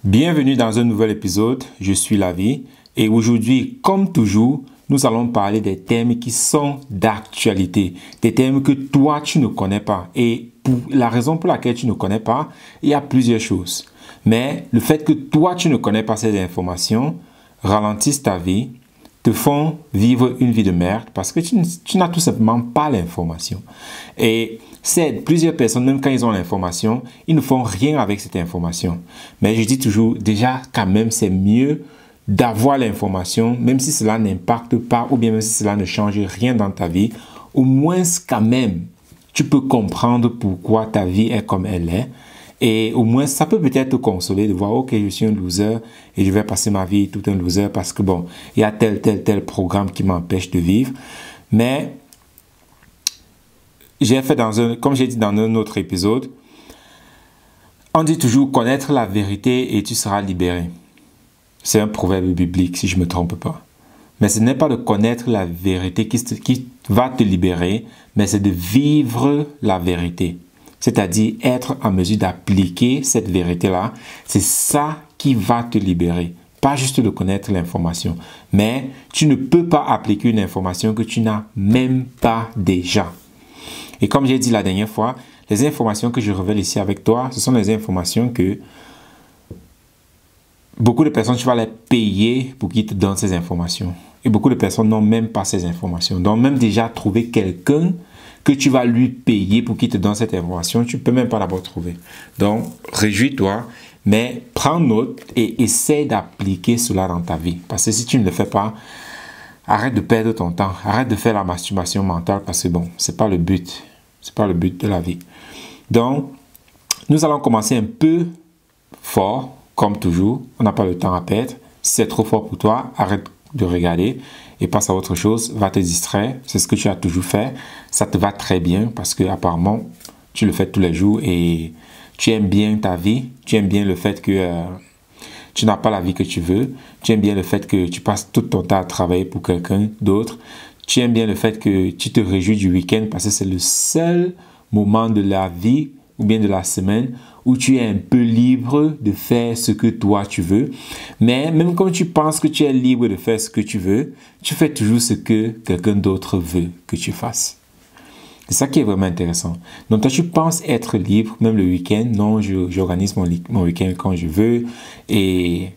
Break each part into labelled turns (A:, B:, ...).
A: Bienvenue dans un nouvel épisode, je suis Lavi et aujourd'hui, comme toujours, nous allons parler des thèmes qui sont d'actualité, des thèmes que toi tu ne connais pas et pour la raison pour laquelle tu ne connais pas, il y a plusieurs choses. Mais le fait que toi tu ne connais pas ces informations ralentissent ta vie, te font vivre une vie de merde parce que tu n'as tout simplement pas l'information. Et plusieurs personnes, même quand ils ont l'information, ils ne font rien avec cette information. Mais je dis toujours, déjà, quand même, c'est mieux d'avoir l'information, même si cela n'impacte pas ou bien même si cela ne change rien dans ta vie. Au moins, quand même, tu peux comprendre pourquoi ta vie est comme elle est. Et au moins, ça peut peut-être te consoler de voir, ok, je suis un loser et je vais passer ma vie tout un loser parce que bon, il y a tel programme qui m'empêche de vivre. Mais j'ai fait comme j'ai dit dans un autre épisode, on dit toujours connaître la vérité et tu seras libéré. C'est un proverbe biblique si je ne me trompe pas. Mais ce n'est pas de connaître la vérité qui va te libérer, mais c'est de vivre la vérité. C'est-à-dire être en mesure d'appliquer cette vérité-là. C'est ça qui va te libérer. Pas juste de connaître l'information. Mais tu ne peux pas appliquer une information que tu n'as même pas déjà. Et comme j'ai dit la dernière fois, les informations que je révèle ici avec toi, ce sont les informations que beaucoup de personnes, tu vas les payer pour qu'ils te donnent ces informations. Et beaucoup de personnes n'ont même pas ces informations. Donc même déjà trouver quelqu'un que tu vas lui payer pour qu'il te donne cette information, tu ne peux même pas d'abord trouver. Donc, réjouis-toi, mais prends note et essaie d'appliquer cela dans ta vie. Parce que si tu ne le fais pas, arrête de perdre ton temps. Arrête de faire la masturbation mentale parce que bon, ce n'est pas le but. Ce n'est pas le but de la vie. Donc, nous allons commencer un peu fort, comme toujours. On n'a pas le temps à perdre. Si c'est trop fort pour toi, arrête de regarder et passe à autre chose, va te distraire, c'est ce que tu as toujours fait, ça te va très bien parce que apparemment tu le fais tous les jours et tu aimes bien ta vie, tu aimes bien le fait que tu n'as pas la vie que tu veux, tu aimes bien le fait que tu passes tout ton temps à travailler pour quelqu'un d'autre, tu aimes bien le fait que tu te réjouis du week-end parce que c'est le seul moment de la vie ou bien de la semaine où tu es un peu libre de faire ce que toi tu veux. Mais même quand tu penses que tu es libre de faire ce que tu veux, tu fais toujours ce que quelqu'un d'autre veut que tu fasses. C'est ça qui est vraiment intéressant. Donc toi, tu penses être libre, même le week-end. Non, j'organise mon week-end quand je veux. Et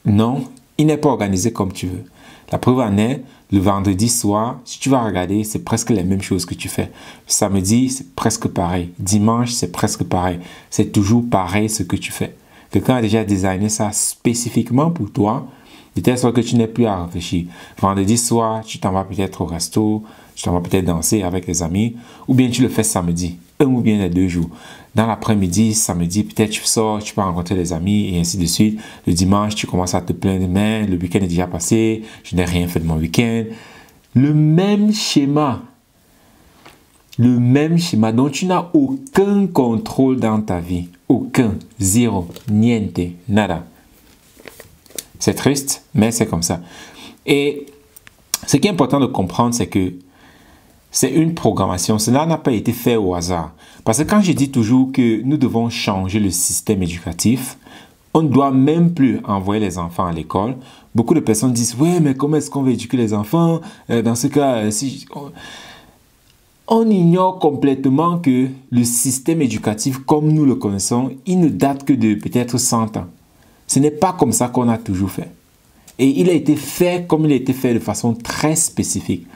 A: non, il n'est pas organisé comme tu veux. La preuve en est, le vendredi soir, si tu vas regarder, c'est presque les mêmes choses que tu fais. Samedi, c'est presque pareil. Dimanche, c'est presque pareil. C'est toujours pareil ce que tu fais. Quelqu'un a déjà designé ça spécifiquement pour toi, de telle sorte que tu n'es plus à réfléchir. Vendredi soir, tu t'en vas peut-être au resto, tu t'en vas peut-être danser avec les amis, ou bien tu le fais samedi, un ou bien les 2 jours. Dans l'après-midi, samedi, peut-être tu sors, tu peux rencontrer des amis et ainsi de suite. Le dimanche, tu commences à te plaindre, mais le week-end est déjà passé, je n'ai rien fait de mon week-end. Le même schéma dont tu n'as aucun contrôle dans ta vie. Aucun, zéro, niente, nada. C'est triste, mais c'est comme ça. Et ce qui est important de comprendre, c'est que c'est une programmation. Cela n'a pas été fait au hasard. Parce que quand je dis toujours que nous devons changer le système éducatif, on ne doit même plus envoyer les enfants à l'école. Beaucoup de personnes disent « Ouais, mais comment est-ce qu'on va éduquer les enfants? Dans ce cas, si... » On ignore complètement que le système éducatif, comme nous le connaissons, il ne date que de peut-être 100 ans. Ce n'est pas comme ça qu'on a toujours fait. Et il a été fait comme il a été fait de façon très spécifique.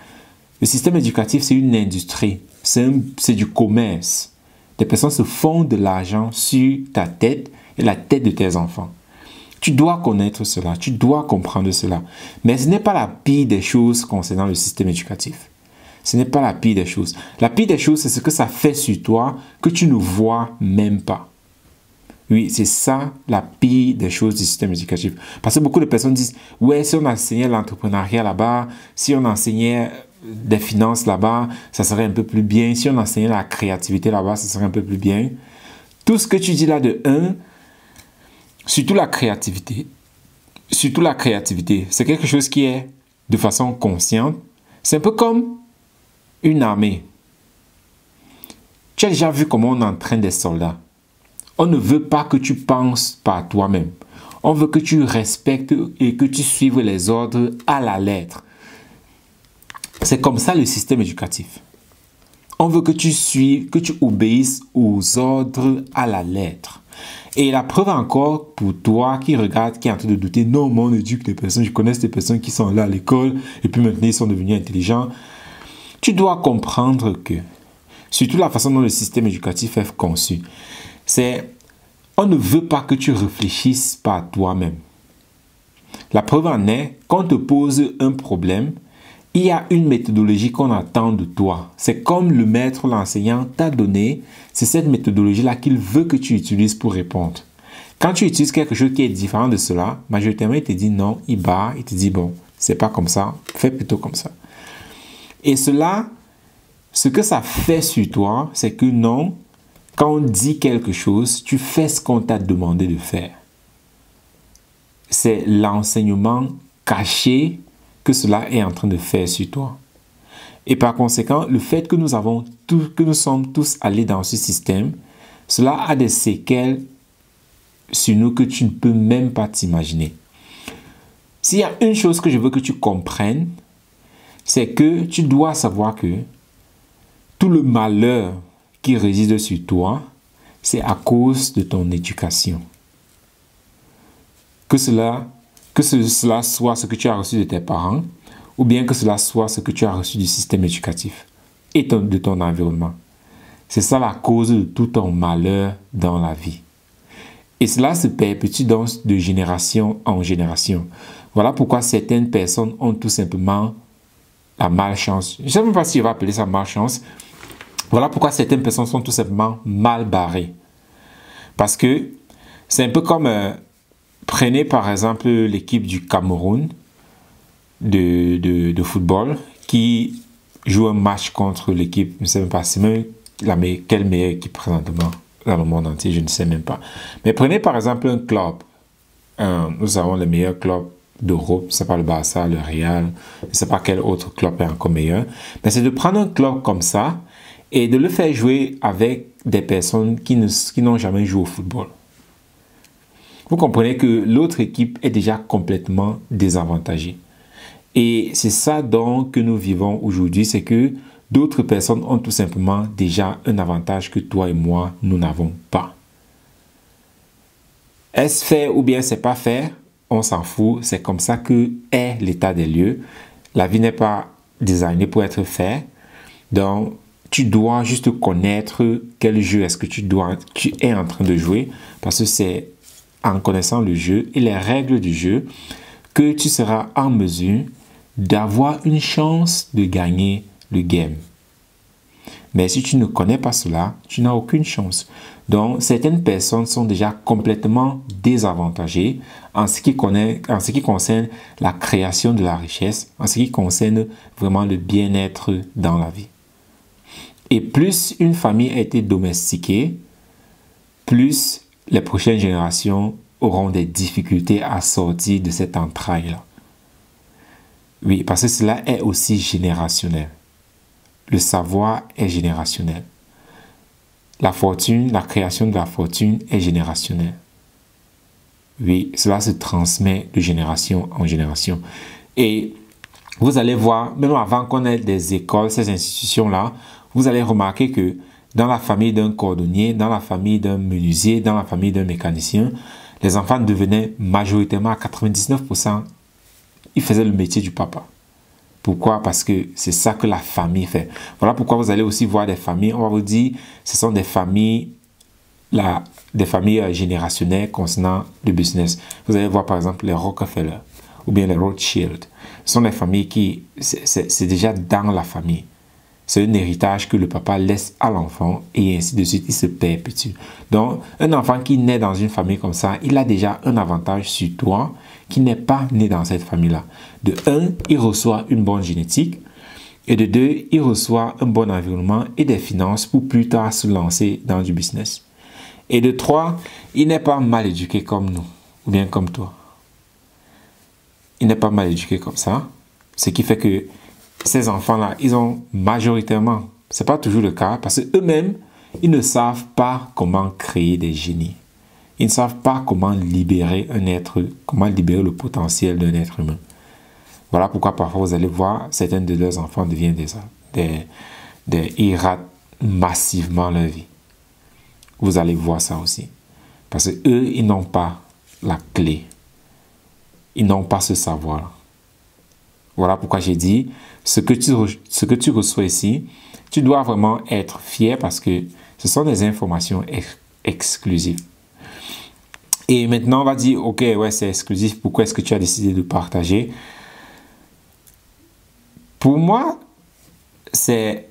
A: Le système éducatif, c'est une industrie. C'est du commerce. Des personnes se font de l'argent sur ta tête et la tête de tes enfants. Tu dois connaître cela. Tu dois comprendre cela. Mais ce n'est pas la pire des choses concernant le système éducatif. Ce n'est pas la pire des choses. La pire des choses, c'est ce que ça fait sur toi que tu ne vois même pas. Oui, c'est ça la pire des choses du système éducatif. Parce que beaucoup de personnes disent « Ouais, si on enseignait l'entrepreneuriat là-bas, si on enseignait des finances là-bas, ça serait un peu plus bien. Si on enseignait la créativité là-bas, ça serait un peu plus bien. » Tout ce que tu dis là de 1, surtout la créativité, c'est quelque chose qui est de façon consciente. C'est un peu comme une armée. Tu as déjà vu comment on entraîne des soldats. On ne veut pas que tu penses par toi-même. On veut que tu respectes et que tu suives les ordres à la lettre. C'est comme ça le système éducatif. On veut que tu suives, que tu obéisses aux ordres à la lettre. Et la preuve encore, pour toi qui regarde, qui est en train de douter, non, moi on éduque des personnes, je connais des personnes qui sont là à l'école et puis maintenant ils sont devenus intelligents. Tu dois comprendre que, surtout la façon dont le système éducatif est conçu, c'est, on ne veut pas que tu réfléchisses par toi-même. La preuve en est, quand on te pose un problème, il y a une méthodologie qu'on attend de toi. C'est comme le maître, l'enseignant t'a donné, c'est cette méthodologie-là qu'il veut que tu utilises pour répondre. Quand tu utilises quelque chose qui est différent de cela, majoritairement, il te dit non, il te dit bon, c'est pas comme ça, fais plutôt comme ça. Et cela, ce que ça fait sur toi, c'est que non, quand on dit quelque chose, tu fais ce qu'on t'a demandé de faire. C'est l'enseignement caché que cela est en train de faire sur toi. Et par conséquent, le fait que nous sommes tous allés dans ce système, cela a des séquelles sur nous que tu ne peux même pas t'imaginer. S'il y a une chose que je veux que tu comprennes, c'est que tu dois savoir que tout le malheur qui réside sur toi, c'est à cause de ton éducation. Que cela soit ce que tu as reçu de tes parents, ou bien que cela soit ce que tu as reçu du système éducatif et de ton environnement. C'est ça la cause de tout ton malheur dans la vie. Et cela se perpétue donc de génération en génération. Voilà pourquoi certaines personnes ont tout simplement la malchance. Je ne sais même pas si on va appeler ça malchance. Voilà pourquoi certaines personnes sont tout simplement mal barrées. Parce que c'est un peu comme... Prenez par exemple l'équipe du Cameroun de football qui joue un match contre l'équipe, je ne sais même pas, c'est même quelle meilleure équipe présentement dans le monde entier, je ne sais même pas. Mais prenez par exemple un club. Nous avons les meilleurs clubs d'Europe, c'est pas le Barça, le Real, je ne sais pas quel autre club est encore meilleur. Mais c'est de prendre un club comme ça et de le faire jouer avec des personnes qui n'ont jamais joué au football. Vous comprenez que l'autre équipe est déjà complètement désavantagée. Et c'est ça donc que nous vivons aujourd'hui, c'est que d'autres personnes ont tout simplement déjà un avantage que toi et moi, nous n'avons pas. Est-ce fait ou bien c'est pas fait? On s'en fout, c'est comme ça que est l'état des lieux. La vie n'est pas designée pour être faite. Donc, tu dois juste connaître quel jeu est-ce que tu es en train de jouer, parce que c'est en connaissant le jeu et les règles du jeu que tu seras en mesure d'avoir une chance de gagner le game. Mais si tu ne connais pas cela, tu n'as aucune chance. Donc, certaines personnes sont déjà complètement désavantagées en ce qui concerne la création de la richesse, en ce qui concerne vraiment le bien-être dans la vie. Et plus une famille a été domestiquée, plus les prochaines générations auront des difficultés à sortir de cette entraille-là. Oui, parce que cela est aussi générationnel. Le savoir est générationnel. La fortune, la création de la fortune est générationnelle. Oui, cela se transmet de génération en génération. Et vous allez voir, même avant qu'on ait des écoles, ces institutions-là, vous allez remarquer que dans la famille d'un cordonnier, dans la famille d'un menuisier, dans la famille d'un mécanicien, les enfants devenaient majoritairement à 99%, ils faisaient le métier du papa. Pourquoi? Parce que c'est ça que la famille fait. Voilà pourquoi vous allez aussi voir des familles, on va vous dire, ce sont des familles générationnelles concernant le business. Vous allez voir par exemple les Rockefeller ou bien les Rothschild. Ce sont des familles qui, c'est déjà dans la famille. C'est un héritage que le papa laisse à l'enfant et ainsi de suite, il se perpétue. Donc, un enfant qui naît dans une famille comme ça, il a déjà un avantage sur toi qui n'est pas né dans cette famille-là. De un, il reçoit une bonne génétique et de deux, il reçoit un bon environnement et des finances pour plus tard se lancer dans du business. Et de trois, il n'est pas mal éduqué comme nous ou bien comme toi. Il n'est pas mal éduqué comme ça, ce qui fait que ces enfants-là, ils ont majoritairement, ce n'est pas toujours le cas, parce qu'eux-mêmes, ils ne savent pas comment créer des génies. Ils ne savent pas comment libérer comment libérer le potentiel d'un être humain. Voilà pourquoi parfois vous allez voir, certains de leurs enfants deviennent ils ratent massivement leur vie. Vous allez voir ça aussi. Parce que eux, ils n'ont pas la clé. Ils n'ont pas ce savoir. Voilà pourquoi j'ai dit, ce que tu reçois ici, tu dois vraiment être fier parce que ce sont des informations exclusives. Et maintenant, on va dire, ok, ouais, c'est exclusif. Pourquoi est-ce que tu as décidé de partager? Pour moi, c'est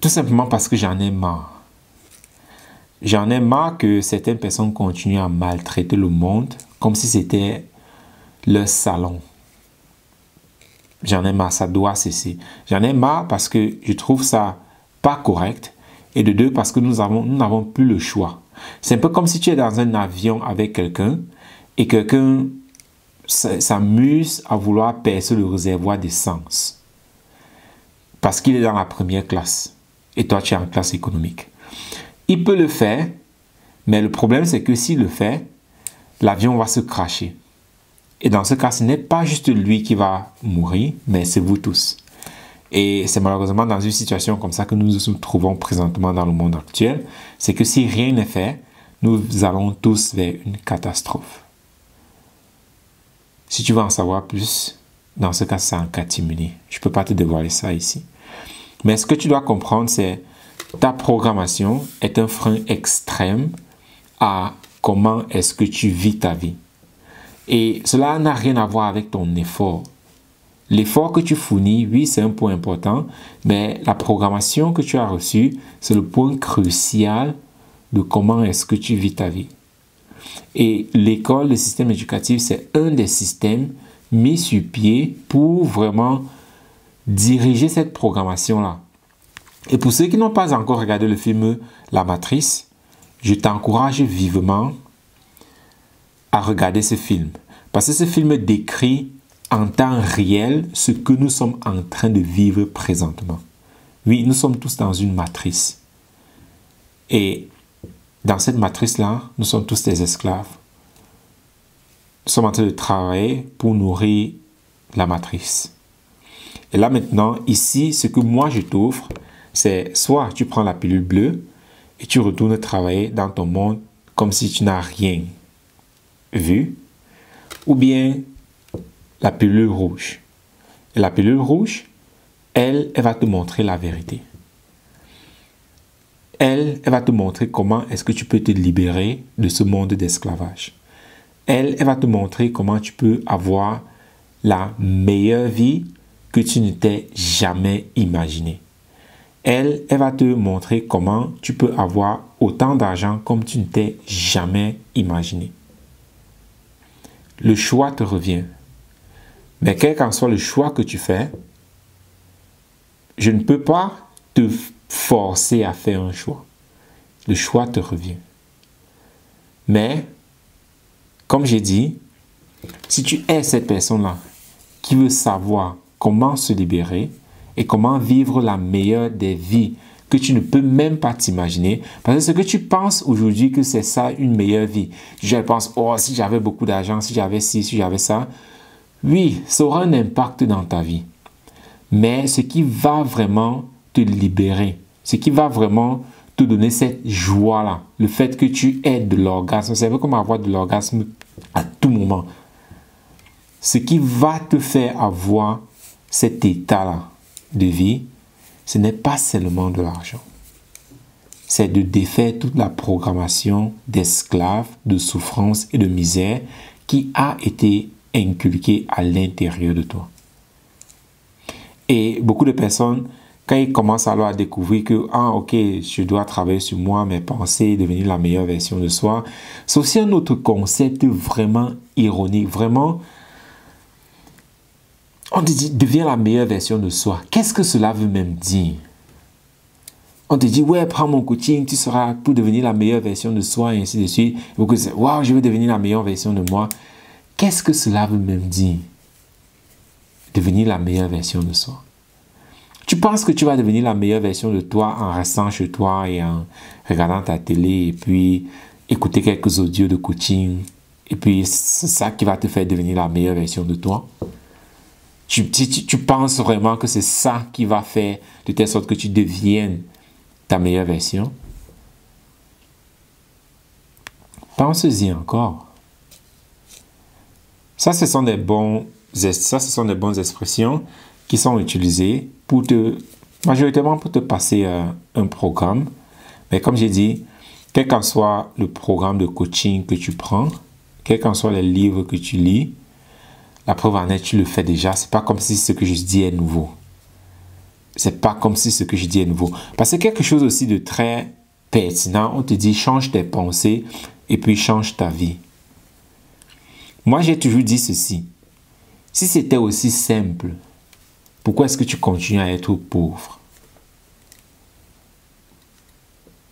A: tout simplement parce que j'en ai marre. J'en ai marre que certaines personnes continuent à maltraiter le monde comme si c'était leur salon. J'en ai marre, ça doit cesser. J'en ai marre parce que je trouve ça pas correct. Et de deux, parce que nous n'avons plus le choix. C'est un peu comme si tu es dans un avion avec quelqu'un et quelqu'un s'amuse à vouloir percer le réservoir d'essence parce qu'il est dans la première classe et toi tu es en classe économique. Il peut le faire, mais le problème c'est que s'il le fait, l'avion va se crasher. Et dans ce cas, ce n'est pas juste lui qui va mourir, mais c'est vous tous. Et c'est malheureusement dans une situation comme ça que nous nous trouvons présentement dans le monde actuel. C'est que si rien n'est fait, nous allons tous vers une catastrophe. Si tu veux en savoir plus, dans ce cas, c'est en catimini. Je ne peux pas te dévoiler ça ici. Mais ce que tu dois comprendre, c'est ta programmation est un frein extrême à comment est-ce que tu vis ta vie. Et cela n'a rien à voir avec ton effort. L'effort que tu fournis, oui, c'est un point important, mais la programmation que tu as reçue, c'est le point crucial de comment est-ce que tu vis ta vie. Et l'école, le système éducatif, c'est un des systèmes mis sur pied pour vraiment diriger cette programmation-là. Et pour ceux qui n'ont pas encore regardé le film La Matrice, je t'encourage vivement à regarder ce film. Parce que ce film décrit en temps réel ce que nous sommes en train de vivre présentement. Oui, nous sommes tous dans une matrice. Et dans cette matrice-là, nous sommes tous des esclaves. Nous sommes en train de travailler pour nourrir la matrice. Et là maintenant, ici, ce que moi je t'offre, c'est soit tu prends la pilule bleue et tu retournes travailler dans ton monde comme si tu n'as rien vu, ou bien la pilule rouge. Et la pilule rouge, elle va te montrer la vérité. Elle va te montrer comment est-ce que tu peux te libérer de ce monde d'esclavage. Elle va te montrer comment tu peux avoir la meilleure vie que tu ne t'es jamais imaginé. Elle va te montrer comment tu peux avoir autant d'argent comme tu ne t'es jamais imaginé. Le choix te revient. Mais quel qu'en soit le choix que tu fais, je ne peux pas te forcer à faire un choix. Le choix te revient. Mais, comme j'ai dit, si tu es cette personne-là qui veut savoir comment se libérer et comment vivre la meilleure des vies que tu ne peux même pas t'imaginer, parce que ce que tu penses aujourd'hui que c'est ça une meilleure vie, je pense, oh, si j'avais beaucoup d'argent, si j'avais ci, si j'avais ça, oui, ça aura un impact dans ta vie. Mais ce qui va vraiment te libérer, ce qui va vraiment te donner cette joie-là, le fait que tu aies de l'orgasme, c'est un peu comme avoir de l'orgasme à tout moment. Ce qui va te faire avoir cet état-là de vie, ce n'est pas seulement de l'argent. C'est de défaire toute la programmation d'esclaves, de souffrance et de misère qui a été inculquée à l'intérieur de toi. Et beaucoup de personnes, quand ils commencent alors à découvrir que, ah ok, je dois travailler sur moi, mes pensées, devenir la meilleure version de soi, c'est aussi un autre concept vraiment ironique, vraiment. On te dit, deviens la meilleure version de soi. Qu'est-ce que cela veut même dire? On te dit, ouais, prends mon coaching, tu seras pour devenir la meilleure version de soi, et ainsi de suite. Beaucoup disent, waouh, je veux devenir la meilleure version de moi. Qu'est-ce que cela veut même dire? Devenir la meilleure version de soi. Tu penses que tu vas devenir la meilleure version de toi en restant chez toi et en regardant ta télé et puis écouter quelques audios de coaching et puis c'est ça qui va te faire devenir la meilleure version de toi? Tu penses vraiment que c'est ça qui va faire de telle sorte que tu deviennes ta meilleure version? Pense-y encore. Ça, ce sont des bonnes expressions qui sont utilisées majoritairement pour te passer un programme. Mais comme j'ai dit, quel qu'en soit le programme de coaching que tu prends, quels qu'en soient les livres que tu lis, la preuve en est, tu le fais déjà. C'est pas comme si ce que je dis est nouveau. C'est pas comme si ce que je dis est nouveau. Parce que quelque chose aussi de très pertinent, on te dit change tes pensées et puis change ta vie. Moi, j'ai toujours dit ceci. Si c'était aussi simple, pourquoi est-ce que tu continues à être pauvre?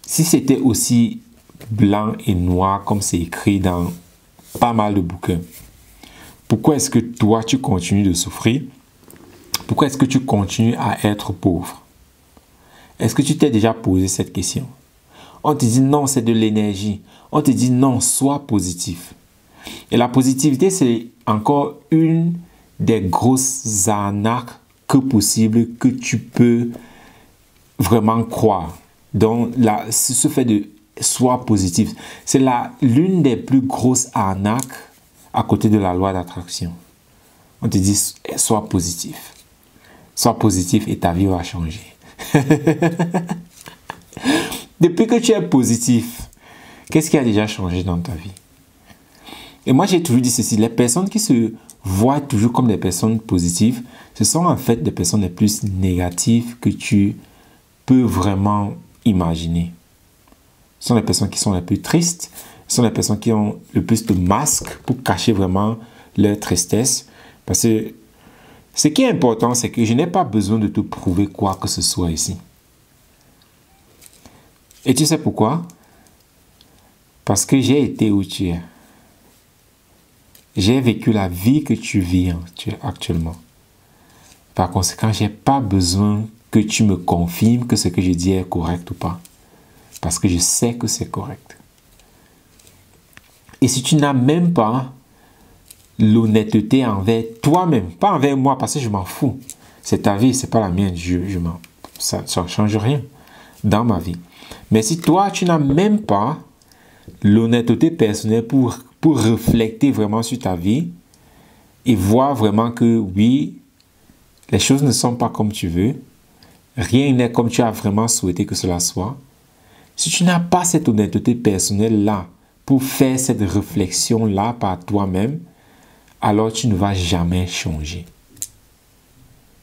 A: Si c'était aussi blanc et noir comme c'est écrit dans pas mal de bouquins, pourquoi est-ce que toi, tu continues de souffrir? Pourquoi est-ce que tu continues à être pauvre? Est-ce que tu t'es déjà posé cette question? On te dit non, c'est de l'énergie. On te dit non, sois positif. Et la positivité, c'est encore une des grosses arnaques que possible que tu peux vraiment croire. Donc, ce fait de sois positif, c'est l'une des plus grosses arnaques à côté de la loi d'attraction. On te dit sois positif. Sois positif et ta vie va changer. Depuis que tu es positif, qu'est-ce qui a déjà changé dans ta vie? Et moi, j'ai toujours dit ceci, les personnes qui se voient toujours comme des personnes positives, ce sont en fait des personnes les plus négatives que tu peux vraiment imaginer. Ce sont les personnes qui sont les plus tristes, ce sont les personnes qui ont le plus de masques pour cacher vraiment leur tristesse. Parce que ce qui est important, c'est que je n'ai pas besoin de te prouver quoi que ce soit ici. Et tu sais pourquoi? Parce que j'ai été où tu es. J'ai vécu la vie que tu vis actuellement. Par conséquent, je n'ai pas besoin que tu me confirmes que ce que je dis est correct ou pas. Parce que je sais que c'est correct. Et si tu n'as même pas l'honnêteté envers toi-même, pas envers moi, parce que je m'en fous. C'est ta vie, c'est pas la mienne. Ça ne change rien dans ma vie. Mais si toi, tu n'as même pas l'honnêteté personnelle pour refléter vraiment sur ta vie et voir vraiment que oui, les choses ne sont pas comme tu veux, rien n'est comme tu as vraiment souhaité que cela soit. Si tu n'as pas cette honnêteté personnelle-là pour faire cette réflexion-là par toi-même, alors tu ne vas jamais changer.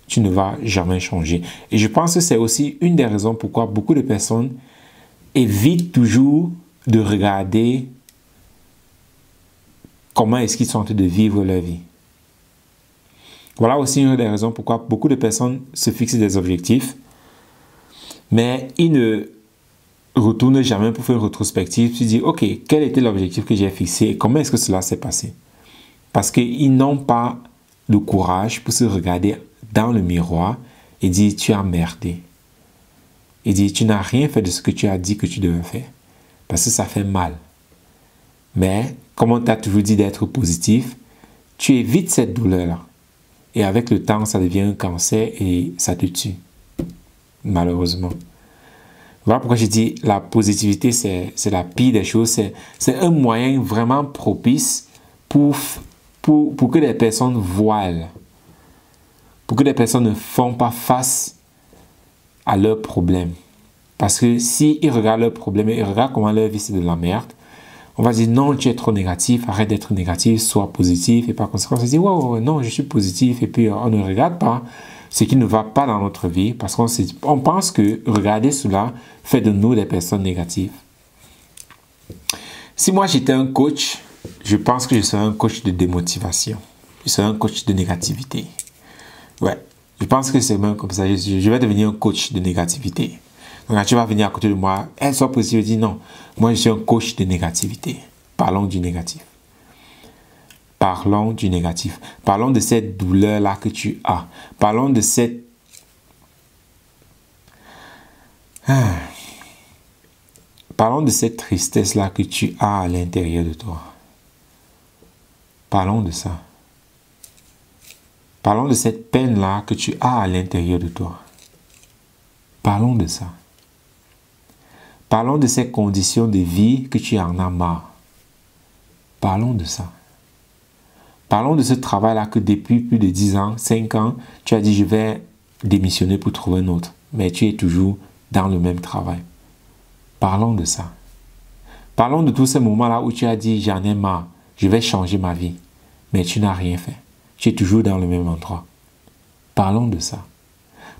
A: Tu ne vas jamais changer. Et je pense que c'est aussi une des raisons pourquoi beaucoup de personnes évitent toujours de regarder comment est-ce qu'ils sont en train de vivre leur vie. Voilà aussi une des raisons pourquoi beaucoup de personnes se fixent des objectifs, mais ils ne retournent jamais pour faire une rétrospective, puis dire, ok, quel était l'objectif que j'ai fixé et comment est-ce que cela s'est passé? Parce qu'ils n'ont pas le courage pour se regarder dans le miroir et dire, tu as merdé. Et dire, tu n'as rien fait de ce que tu as dit que tu devais faire. Parce que ça fait mal. Mais, comme on t'a toujours dit d'être positif, tu évites cette douleur-là. Et avec le temps, ça devient un cancer et ça te tue. Malheureusement. Voilà pourquoi je dis la positivité, c'est la pire des choses. C'est un moyen vraiment propice pour que les personnes voilent. Pour que les personnes ne font pas face à leurs problèmes. Parce que s'ils regardent leurs problèmes et ils regardent comment leur vie c'est de la merde, on va dire non, tu es trop négatif, arrête d'être négatif, sois positif. Et par conséquent, on se dit ouais, non, je suis positif. Et puis on ne regarde pas ce qui ne va pas dans notre vie parce qu'on pense que regarder cela fait de nous des personnes négatives. Si moi j'étais un coach, je pense que je serais un coach de démotivation. Je serais un coach de négativité. Ouais, je pense que c'est même comme ça. Je vais devenir un coach de négativité. Donc quand tu vas venir à côté de moi, sois positif, je dis non. Moi, je suis un coach de négativité. Parlons du négatif. Parlons du négatif. Parlons de cette douleur-là que tu as. Parlons de cette Parlons de cette tristesse-là que tu as à l'intérieur de toi. Parlons de ça. Parlons de cette peine-là que tu as à l'intérieur de toi. Parlons de ça. Parlons de ces conditions de vie que tu en as marre. Parlons de ça. Parlons de ce travail-là que depuis plus de 10 ans, 5 ans, tu as dit je vais démissionner pour trouver un autre. Mais tu es toujours dans le même travail. Parlons de ça. Parlons de tous ces moments-là où tu as dit j'en ai marre, je vais changer ma vie. Mais tu n'as rien fait. Tu es toujours dans le même endroit. Parlons de ça.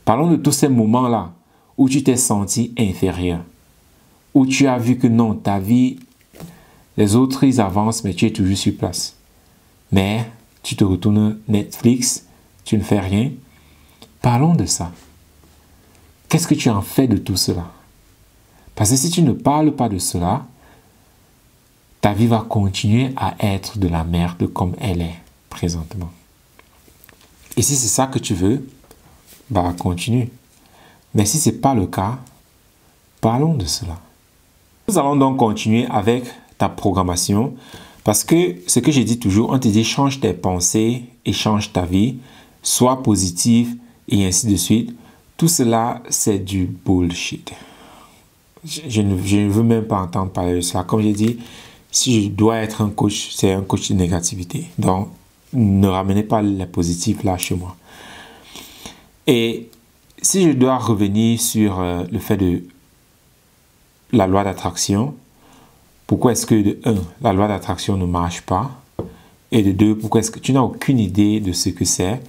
A: Parlons de tous ces moments-là où tu t'es senti inférieur. Où tu as vu que non, ta vie, les autres ils avancent mais tu es toujours sur place. Mais tu te retournes Netflix, tu ne fais rien. Parlons de ça. Qu'est-ce que tu en fais de tout cela? Parce que si tu ne parles pas de cela, ta vie va continuer à être de la merde comme elle est présentement. Et si c'est ça que tu veux, bah continue. Mais si ce n'est pas le cas, parlons de cela. Nous allons donc continuer avec ta programmation. Parce que ce que j'ai dit toujours, on te dit change tes pensées et change ta vie. Sois positif et ainsi de suite. Tout cela, c'est du bullshit. Je ne veux même pas entendre parler de ça. Comme j'ai dit, si je dois être un coach, c'est un coach de négativité. Donc, ne ramenez pas les positifs là chez moi. Et si je dois revenir sur le fait de la loi d'attraction, pourquoi est-ce que de 1, la loi d'attraction ne marche pas? Et de 2, pourquoi est-ce que tu n'as aucune idée de ce que c'est?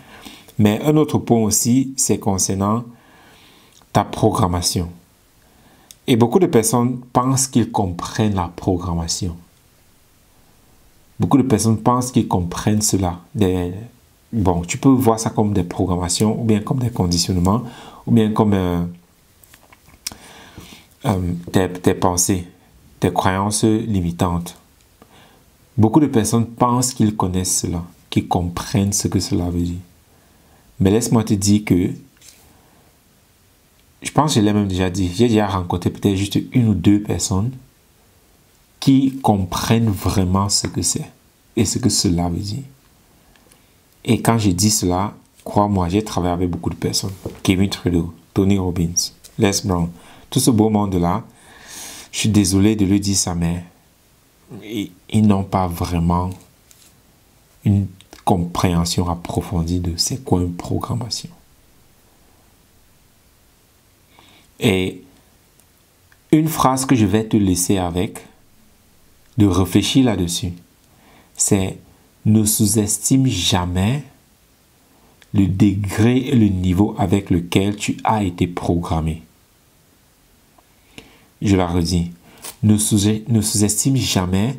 A: Mais un autre point aussi, c'est concernant ta programmation. Et beaucoup de personnes pensent qu'ils comprennent la programmation. Beaucoup de personnes pensent qu'ils comprennent cela. Bon, tu peux voir ça comme des programmations, ou bien comme des conditionnements, ou bien comme tes pensées, tes croyances limitantes. Beaucoup de personnes pensent qu'ils connaissent cela, qu'ils comprennent ce que cela veut dire. Mais laisse-moi te dire que, je pense que je l'ai même déjà dit, j'ai déjà rencontré peut-être juste 1 ou 2 personnes qui comprennent vraiment ce que c'est et ce que cela veut dire. Et quand je dis cela, crois-moi, j'ai travaillé avec beaucoup de personnes. Kevin Trudeau, Tony Robbins, Les Brown, tout ce beau monde-là, je suis désolé de lui dire ça, mais ils n'ont pas vraiment une compréhension approfondie de c'est quoi une programmation. Et une phrase que je vais te laisser avec, de réfléchir là-dessus, c'est ne sous-estime jamais le degré et le niveau avec lequel tu as été programmé. Je la redis, ne sous-estime jamais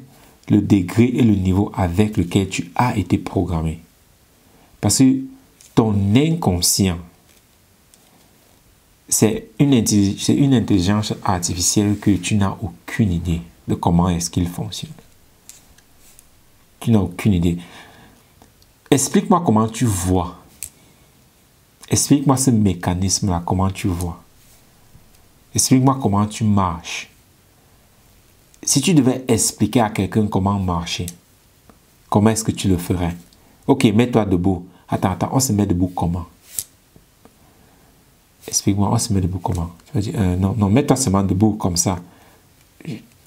A: le degré et le niveau avec lequel tu as été programmé. Parce que ton inconscient, c'est une intelligence artificielle que tu n'as aucune idée de comment est-ce qu'il fonctionne. Tu n'as aucune idée. Explique-moi comment tu vois. Explique-moi ce mécanisme-là, comment tu vois. Explique-moi comment tu marches. Si tu devais expliquer à quelqu'un comment marcher, comment est-ce que tu le ferais? Ok, mets-toi debout. Attends, on se met debout comment? Explique-moi, on se met debout comment? Tu vas dire, non, mets-toi seulement debout comme ça.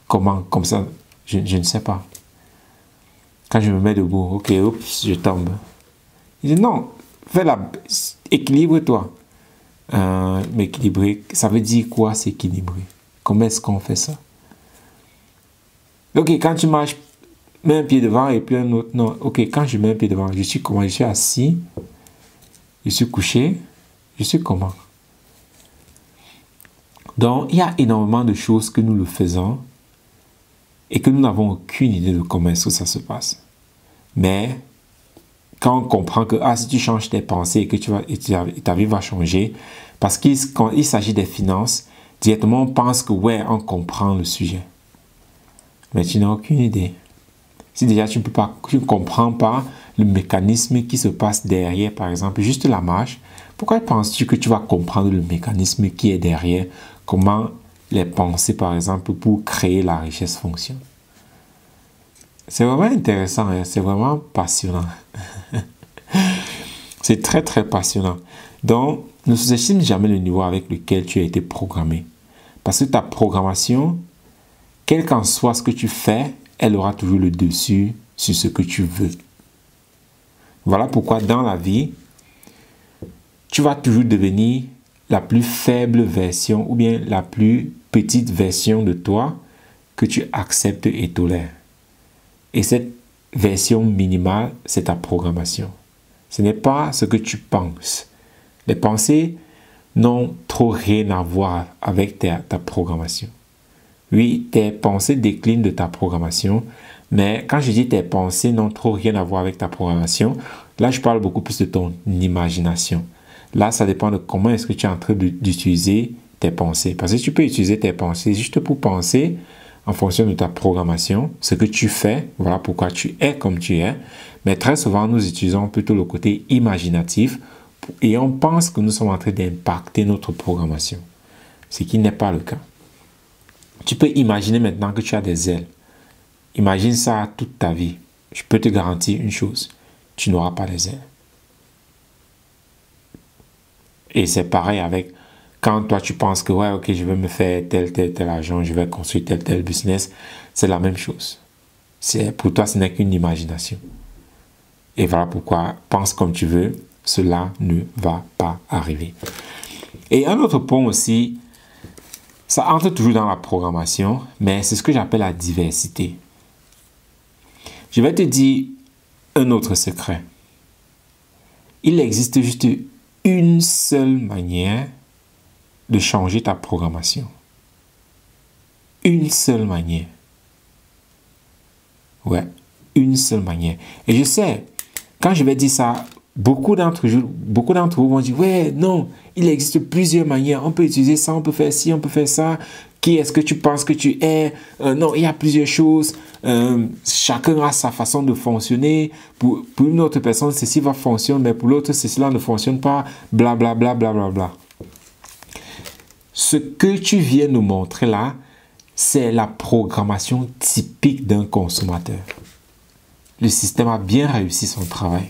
A: Comment? Comme ça? Je ne sais pas. Quand je me mets debout, ok, oups, je tombe. Il dit, non, équilibre-toi. M'équilibrer, ça veut dire quoi s'équilibrer? Comment est-ce qu'on fait ça? Ok, quand tu marches, mets un pied devant et puis un autre. Non, ok, quand je mets un pied devant, je suis comment? Je suis assis, je suis couché, je suis comment? Donc, il y a énormément de choses que nous le faisons et que nous n'avons aucune idée de comment est-ce que ça se passe. Mais, quand on comprend que si tu changes tes pensées et que ta vie va changer, parce quand il s'agit des finances, directement on pense que ouais, on comprend le sujet. Mais tu n'as aucune idée. Si déjà tu ne comprends pas le mécanisme qui se passe derrière, par exemple, juste la marche, pourquoi penses-tu que tu vas comprendre le mécanisme qui est derrière comment les pensées, par exemple, pour créer la richesse fonctionnent. C'est vraiment intéressant, hein? C'est vraiment passionnant. C'est très, très passionnant. Donc, ne sous-estime jamais le niveau avec lequel tu as été programmé. Parce que ta programmation, quel qu'en soit ce que tu fais, elle aura toujours le dessus sur ce que tu veux. Voilà pourquoi dans la vie, tu vas toujours devenir la plus faible version ou bien la plus petite version de toi que tu acceptes et tolères. Et cette version minimale, c'est ta programmation. Ce n'est pas ce que tu penses. Les pensées n'ont trop rien à voir avec ta programmation. Oui, tes pensées déclinent de ta programmation, mais quand je dis tes pensées n'ont trop rien à voir avec ta programmation, là je parle beaucoup plus de ton imagination. Là, ça dépend de comment est-ce que tu es en train d'utiliser tes pensées. Parce que tu peux utiliser tes pensées juste pour penser en fonction de ta programmation, ce que tu fais, voilà pourquoi tu es comme tu es. Mais très souvent, nous utilisons plutôt le côté imaginatif et on pense que nous sommes en train d'impacter notre programmation, ce qui n'est pas le cas. Tu peux imaginer maintenant que tu as des ailes. Imagine ça toute ta vie. Je peux te garantir une chose, tu n'auras pas des ailes. Et c'est pareil avec quand toi tu penses que ouais, ok, je vais me faire tel argent, je vais construire tel business, c'est la même chose. Pour toi, ce n'est qu'une imagination. Et voilà pourquoi, pense comme tu veux, cela ne va pas arriver. Et un autre point aussi, ça entre toujours dans la programmation, mais c'est ce que j'appelle la diversité. Je vais te dire un autre secret. Il existe juste une seule manière de changer ta programmation. Une seule manière. Ouais, une seule manière. Et je sais, quand je vais dire ça, beaucoup d'entre vous vont dire, ouais, non, il existe plusieurs manières. On peut utiliser ça, on peut faire ci, on peut faire ça. Qui est-ce que tu penses que tu es? Non, il y a plusieurs choses. Chacun a sa façon de fonctionner. Pour une autre personne, ceci va fonctionner, mais pour l'autre, cela ne fonctionne pas. Bla, bla, bla, bla, bla, bla. Ce que tu viens nous montrer là, c'est la programmation typique d'un consommateur. Le système a bien réussi son travail.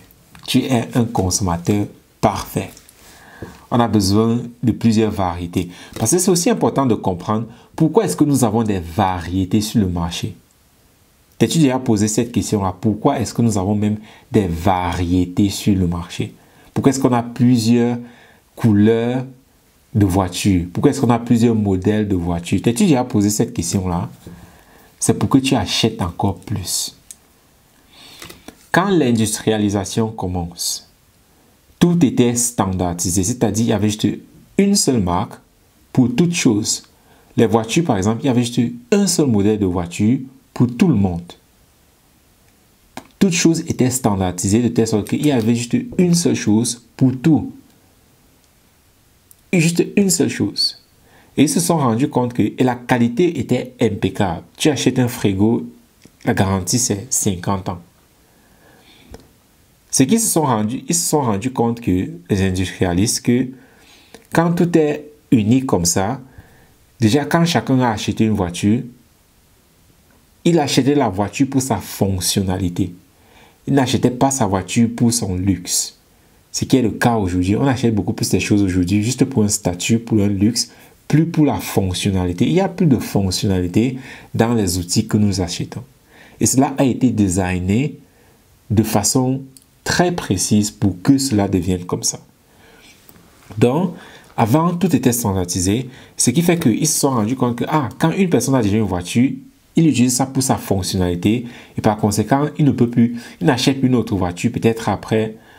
A: Tu es un consommateur parfait. On a besoin de plusieurs variétés. Parce que c'est aussi important de comprendre pourquoi est-ce que nous avons des variétés sur le marché. T'es-tu déjà posé cette question-là? Pourquoi est-ce que nous avons même des variétés sur le marché? Pourquoi est-ce qu'on a plusieurs couleurs de voitures? Pourquoi est-ce qu'on a plusieurs modèles de voitures? T'es-tu déjà posé cette question-là? C'est pour que tu achètes encore plus. Quand l'industrialisation commence, tout était standardisé, c'est-à-dire il y avait juste une seule marque pour toutes choses. Les voitures, par exemple, il y avait juste un seul modèle de voiture pour tout le monde. Toutes choses étaient standardisées de telle sorte qu'il y avait juste une seule chose pour tout. Juste une seule chose. Et ils se sont rendus compte que la qualité était impeccable. Tu achètes un frigo, la garantie c'est 50 ans. C'est qu'ils se sont rendus compte que les industrialistes, que quand tout est unique comme ça, déjà quand chacun a acheté une voiture, il achetait la voiture pour sa fonctionnalité. Il n'achetait pas sa voiture pour son luxe. Ce qui est le cas aujourd'hui. On achète beaucoup plus de choses aujourd'hui juste pour un statut, pour un luxe, plus pour la fonctionnalité. Il y a plus de fonctionnalité dans les outils que nous achetons. Et cela a été designé de façon très précise pour que cela devienne comme ça. Donc, avant, tout était standardisé, ce qui fait qu'ils se sont rendus compte que quand une personne a déjà une voiture, il utilise ça pour sa fonctionnalité et par conséquent, il n'achète plus une autre voiture, peut-être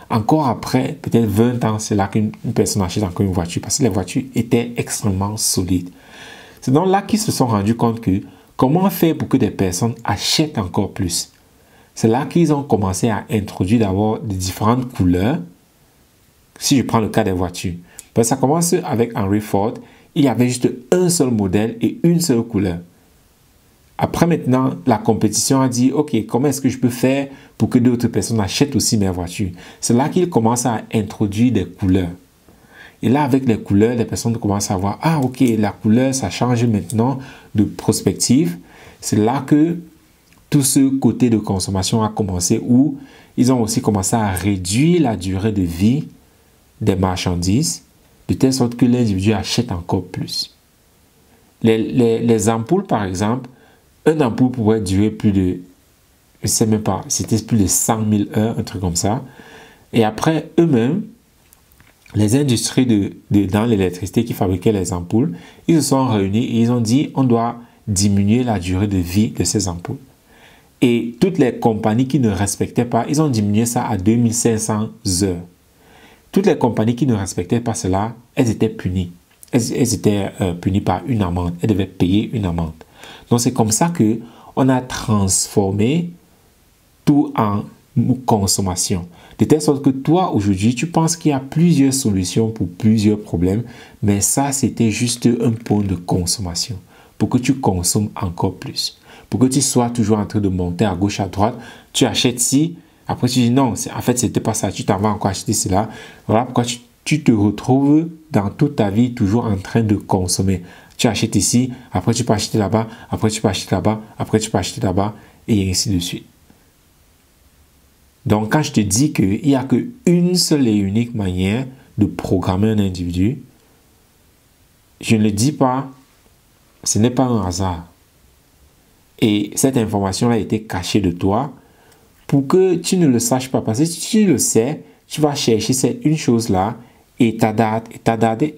A: encore après, peut-être 20 ans, c'est là qu'une personne achète encore une voiture parce que les voitures étaient extrêmement solides. C'est donc là qu'ils se sont rendus compte que comment faire pour que des personnes achètent encore plus. C'est là qu'ils ont commencé à introduire d'abord des différentes couleurs. Si je prends le cas des voitures, ça commence avec Henry Ford. Il y avait juste un seul modèle et une seule couleur. Après maintenant, la compétition a dit, ok, comment est-ce que je peux faire pour que d'autres personnes achètent aussi mes voitures? C'est là qu'ils commencent à introduire des couleurs. Et là, avec les couleurs, les personnes commencent à voir, ah ok, la couleur, ça change maintenant de prospective. C'est là que tout ce côté de consommation a commencé, où ils ont aussi commencé à réduire la durée de vie des marchandises, de telle sorte que l'individu achète encore plus. Les ampoules, par exemple, une ampoule pouvait durer plus de, je ne sais même pas, c'était plus de 100 000 heures, un truc comme ça. Et après, eux-mêmes, les industries dans l'électricité qui fabriquaient les ampoules, ils se sont réunis et ils ont dit, on doit diminuer la durée de vie de ces ampoules. Et toutes les compagnies qui ne respectaient pas, ils ont diminué ça à 2500 heures. Toutes les compagnies qui ne respectaient pas cela, elles étaient punies. Elles étaient punies par une amende. Elles devaient payer une amende. Donc c'est comme ça qu'on a transformé tout en consommation. De telle sorte que toi, aujourd'hui, tu penses qu'il y a plusieurs solutions pour plusieurs problèmes, mais ça, c'était juste un point de consommation pour que tu consommes encore plus. Pour que tu sois toujours en train de monter à gauche, à droite, tu achètes ci, après tu dis non, en fait, c'était pas ça, tu t'en vas encore acheter cela. Voilà pourquoi tu te retrouves dans toute ta vie toujours en train de consommer. Tu achètes ici, après tu peux acheter là-bas, après tu peux acheter là-bas, après tu peux acheter là-bas, et ainsi de suite. Donc, quand je te dis qu'il n'y a qu'une seule et unique manière de programmer un individu, je ne le dis pas, ce n'est pas un hasard. Et cette information-là a été cachée de toi pour que tu ne le saches pas. Parce que si tu le sais, tu vas chercher cette une chose-là et t'attarder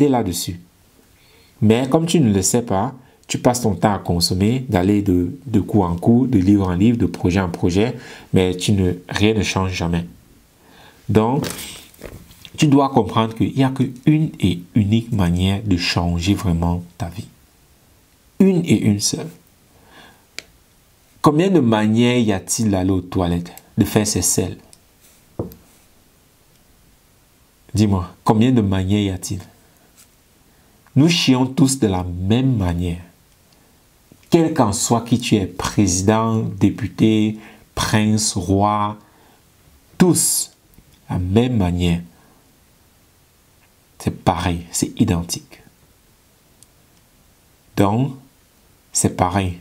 A: là-dessus. Mais comme tu ne le sais pas, tu passes ton temps à consommer, d'aller de cours en cours, de livre en livre, de projet en projet, mais rien ne change jamais. Donc, tu dois comprendre qu'il n'y a qu'une et unique manière de changer vraiment ta vie. Une et une seule. Combien de manières y a-t-il d'aller aux toilettes, de faire ses selles? Dis-moi, combien de manières y a-t-il? Nous chions tous de la même manière. Quel qu'en soit qui tu es, président, député, prince, roi, tous, la même manière. C'est pareil, c'est identique. Donc, c'est pareil.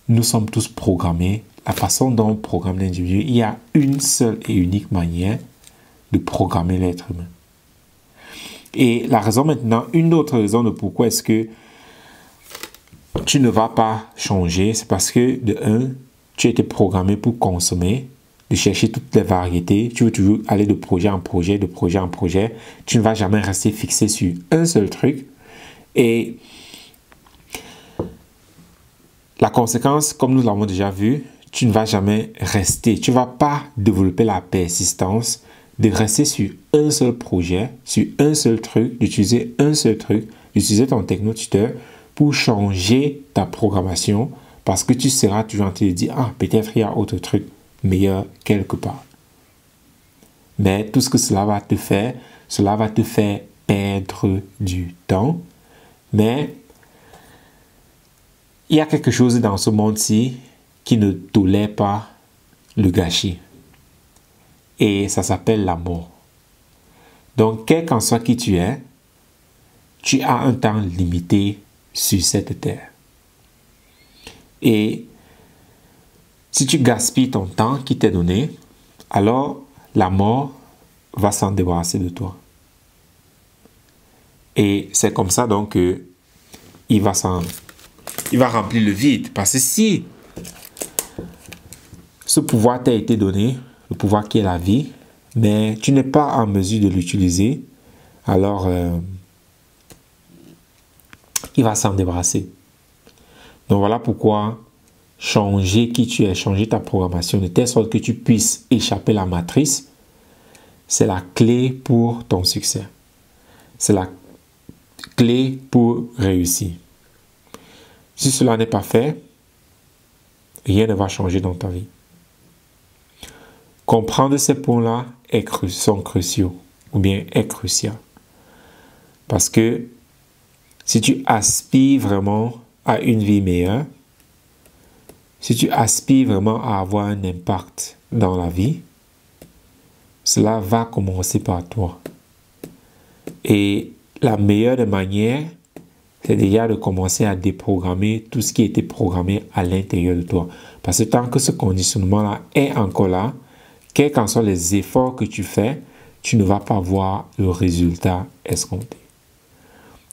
A: Nous sommes tous programmés. La façon dont on programme l'individu, il y a une seule et unique manière de programmer l'être humain. Et la raison maintenant, une autre raison de pourquoi est-ce que tu ne vas pas changer, c'est parce que de un, tu as été programmé pour consommer, de chercher toutes les variétés. Tu veux toujours aller de projet en projet, de projet en projet. Tu ne vas jamais rester fixé sur un seul truc. Et la conséquence, comme nous l'avons déjà vu, tu ne vas jamais rester. Tu ne vas pas développer la persistance de rester sur un seul projet, sur un seul truc, d'utiliser un seul truc, d'utiliser ton technotuteur pour changer ta programmation, parce que tu seras toujours en train de dire, ah, peut-être il y a autre truc meilleur quelque part. Mais tout ce que cela va te faire perdre du temps. Mais il y a quelque chose dans ce monde-ci qui ne tolère pas le gâchis. Et ça s'appelle la mort. Donc, quel qu'en soit qui tu es, tu as un temps limité sur cette terre. Et si tu gaspilles ton temps qui t'est donné, alors la mort va s'en débarrasser de toi. Et c'est comme ça donc que il va remplir le vide. Parce que si ce pouvoir t'a été donné, le pouvoir qui est la vie, mais tu n'es pas en mesure de l'utiliser, alors il va s'en débarrasser. Donc voilà pourquoi changer qui tu es, changer ta programmation de telle sorte que tu puisses échapper à la matrice, c'est la clé pour ton succès. C'est la clé pour réussir. Si cela n'est pas fait, rien ne va changer dans ta vie. Comprendre ces points-là sont cruciaux, ou bien est crucial. Parce que si tu aspires vraiment à une vie meilleure, si tu aspires vraiment à avoir un impact dans la vie, cela va commencer par toi. Et la meilleure des manières, c'est déjà de commencer à déprogrammer tout ce qui était programmé à l'intérieur de toi. Parce que tant que ce conditionnement-là est encore là, quels qu'en soient les efforts que tu fais, tu ne vas pas voir le résultat escompté.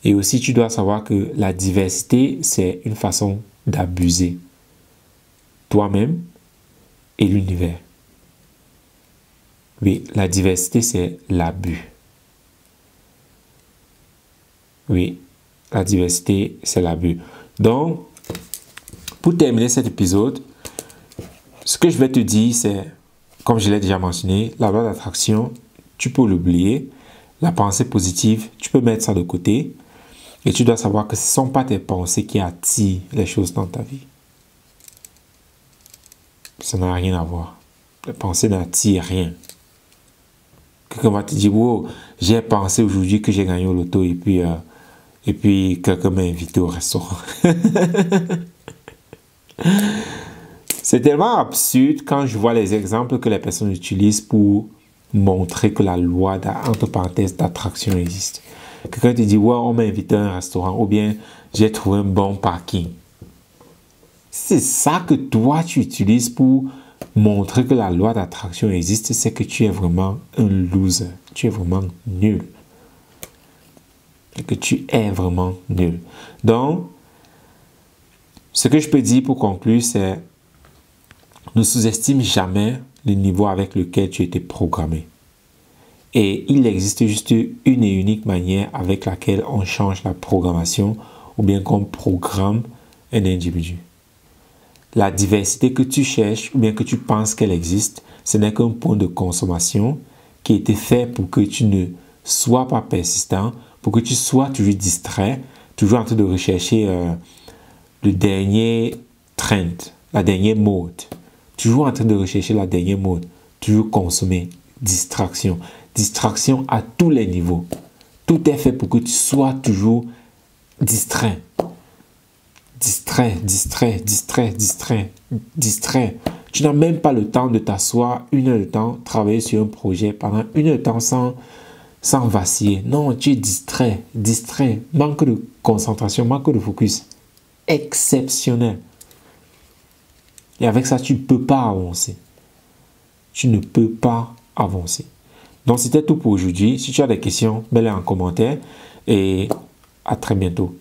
A: Et aussi, tu dois savoir que la diversité, c'est une façon d'abuser toi-même et l'univers. Oui, la diversité, c'est l'abus. Oui, la diversité, c'est l'abus. Donc, pour terminer cet épisode, ce que je vais te dire, c'est, comme je l'ai déjà mentionné, la loi d'attraction, tu peux l'oublier. La pensée positive, tu peux mettre ça de côté. Et tu dois savoir que ce ne sont pas tes pensées qui attirent les choses dans ta vie. Ça n'a rien à voir. Les pensées n'attirent rien. Quelqu'un va te dire, wow, j'ai pensé aujourd'hui que j'ai gagné au loto et puis quelqu'un m'a invité au restaurant. C'est tellement absurde quand je vois les exemples que les personnes utilisent pour montrer que la loi, entre parenthèses, d'attraction existe. Quelqu'un te dit, ouais, on m'a invité à un restaurant ou bien j'ai trouvé un bon parking. C'est ça que toi, tu utilises pour montrer que la loi d'attraction existe, c'est que tu es vraiment un loser. Tu es vraiment nul. Et que tu es vraiment nul. Donc, ce que je peux dire pour conclure, c'est ne sous-estime jamais le niveau avec lequel tu étais programmé. Et il existe juste une et unique manière avec laquelle on change la programmation ou bien qu'on programme un individu. La diversité que tu cherches ou bien que tu penses qu'elle existe, ce n'est qu'un point de consommation qui a été fait pour que tu ne sois pas persistant, pour que tu sois toujours distrait, toujours en train de rechercher le dernier trend, la dernière mode. Toujours en train de rechercher la dernière mode. Toujours consommer. Distraction. Distraction à tous les niveaux. Tout est fait pour que tu sois toujours distrait. Distrait, distrait, distrait, distrait, distrait. Tu n'as même pas le temps de t'asseoir 1 heure de temps, travailler sur un projet pendant 1 heure de temps sans vaciller. Non, tu es distrait, distrait. Manque de concentration, manque de focus. Exceptionnel. Et avec ça, tu ne peux pas avancer. Tu ne peux pas avancer. Donc, c'était tout pour aujourd'hui. Si tu as des questions, mets-les en commentaire et à très bientôt.